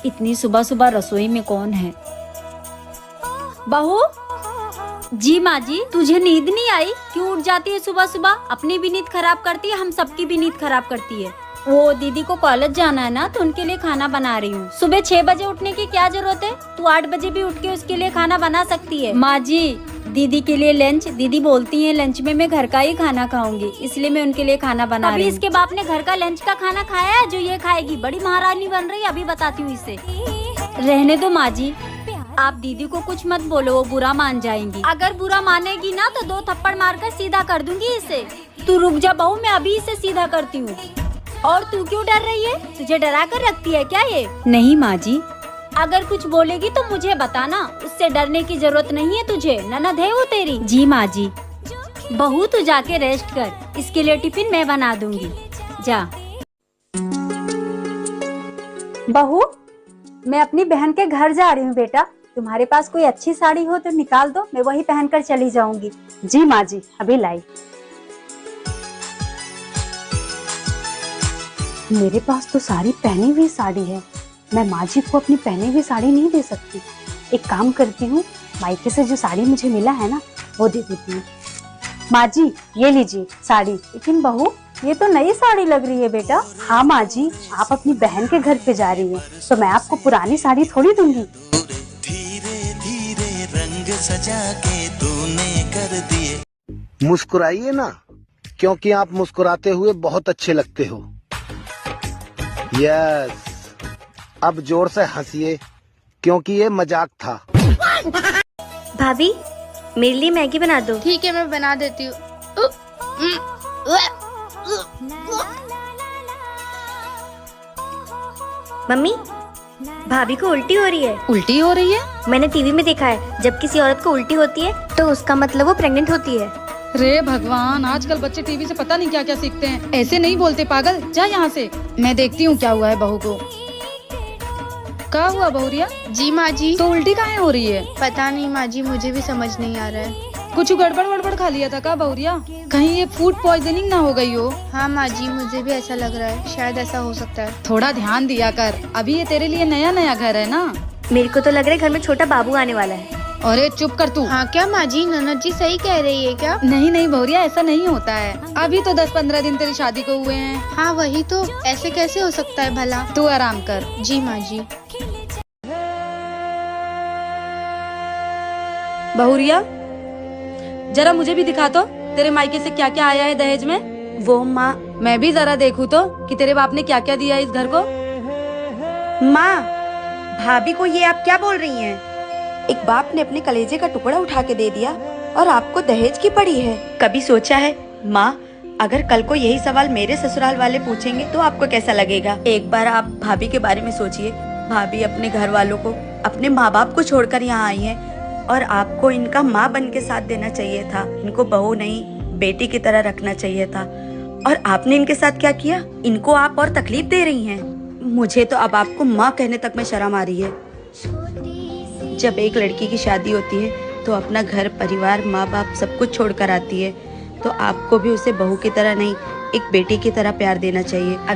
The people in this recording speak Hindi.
इतनी सुबह सुबह रसोई में कौन है? बहू। जी माँ जी। तुझे नींद नहीं आई? क्यों उठ जाती है सुबह सुबह? अपनी भी नींद खराब करती है, हम सबकी भी नींद खराब करती है। वो दीदी को कॉलेज जाना है ना, तो उनके लिए खाना बना रही हूँ। सुबह 6 बजे उठने की क्या जरूरत है? तू 8 बजे भी उठ के उसके लिए खाना बना सकती है। माँ जी, दीदी के लिए लंच, दीदी बोलती है लंच में मैं घर का ही खाना खाऊंगी, इसलिए मैं उनके लिए खाना बना रही हूँ। अभी इसके बाप ने घर का लंच का खाना खाया है जो ये खाएगी? बड़ी महारानी बन रही है, अभी बताती हूँ इसे। रहने दो माँ जी, आप दीदी को कुछ मत बोलो, वो बुरा मान जाएंगी। अगर बुरा मानेगी ना तो 2 थप्पड़ मारकर सीधा कर दूंगी इसे। तू रुक जा बहू, मैं अभी इसे सीधा करती हूँ। और तू क्यों डर रही है? तुझे डरा कर रखती है क्या ये? नहीं माँ जी। अगर कुछ बोलेगी तो मुझे बताना, उससे डरने की जरूरत नहीं है तुझे। ननद है वो तेरी। जी माँ जी। बहू तू जाके रेस्ट कर, इसके लिए टिफिन मैं बना दूंगी, जा। बहू, मैं अपनी बहन के घर जा रही हूँ बेटा। तुम्हारे पास कोई अच्छी साड़ी हो तो निकाल दो, मैं वही पहनकर चली जाऊंगी। जी माँ जी, अभी लाई। मेरे पास तो सारी पहनी हुई साड़ी है, मैं माँ जी को अपनी पहनी हुई साड़ी नहीं दे सकती। एक काम करती हूँ, मायके से जो साड़ी मुझे मिला है ना, वो दे देती हूँ। माँ जी, ये लीजिए साड़ी। लेकिन बहू, ये तो नई साड़ी लग रही है बेटा। हाँ माँ जी, आप अपनी बहन के घर पे जा रही हैं, तो मैं आपको पुरानी साड़ी थोड़ी दूंगी। धीरे धीरे रंग सजा के तूने कर दिए। मुस्कुराइए ना, क्योंकि आप मुस्कुराते हुए बहुत अच्छे लगते हो। यस, अब जोर से हंसिए, क्योंकि ये मजाक था। भाभी, मेरे लिए मैगी बना दो। ठीक है, मैं बना देती हूँ। मम्मी, भाभी को उल्टी हो रही है। उल्टी हो रही है? मैंने टीवी में देखा है, जब किसी औरत को उल्टी होती है तो उसका मतलब वो प्रेग्नेंट होती है। रे भगवान, आजकल बच्चे टीवी से पता नहीं क्या क्या सीखते हैं। ऐसे नहीं बोलते पागल, जा यहाँ से। मैं देखती हूँ क्या हुआ है बहू को। क्या हुआ बहुरिया? जी माँ जी। तो उल्टी काहे हो रही है? पता नहीं माँ जी, मुझे भी समझ नहीं आ रहा है। कुछ गड़बड़ खा लिया था क्या बहुरिया? कहीं ये फूड पॉइजनिंग ना हो गई हो? हाँ माँ जी, मुझे भी ऐसा लग रहा है, शायद ऐसा हो सकता है। थोड़ा ध्यान दिया कर, अभी ये तेरे लिए नया नया घर है ना। मेरे को तो लग रहा है घर में छोटा बाबू आने वाला है। अरे चुप कर तू। हाँ क्या माँ जी, ननद जी सही कह रही है क्या? नहीं बहुरिया, ऐसा नहीं होता है। अभी तो 10-15 दिन तेरी शादी को हुए हैं। हाँ वही तो, ऐसे कैसे हो सकता है भला? तू आराम कर। जी माँ जी। बहुरिया, जरा मुझे भी दिखा तो तेरे मायके से क्या क्या आया है दहेज में। वो माँ। मैं भी जरा देखूं तो कि तेरे बाप ने क्या क्या दिया है इस घर को। माँ, भाभी को ये आप क्या बोल रही हैं? एक बाप ने अपने कलेजे का टुकड़ा उठा के दे दिया और आपको दहेज की पड़ी है। कभी सोचा है माँ, अगर कल को यही सवाल मेरे ससुराल वाले पूछेंगे तो आपको कैसा लगेगा? एक बार आप भाभी के बारे में सोचिए। भाभी अपने घर वालों को, अपने माँ बाप को छोड़कर यहाँ आई हैं और आपको इनका माँ बन के साथ देना चाहिए था। इनको बहू नहीं, बेटी की तरह रखना चाहिए था। और आपने इनके साथ क्या किया? इनको आप और तकलीफ दे रही हैं। मुझे तो अब आपको माँ कहने तक में शर्म आ रही है। जब एक लड़की की शादी होती है तो अपना घर परिवार, माँ बाप सब कुछ छोड़कर आती है, तो आपको भी उसे बहू की तरह नहीं, एक बेटी की तरह प्यार देना चाहिए।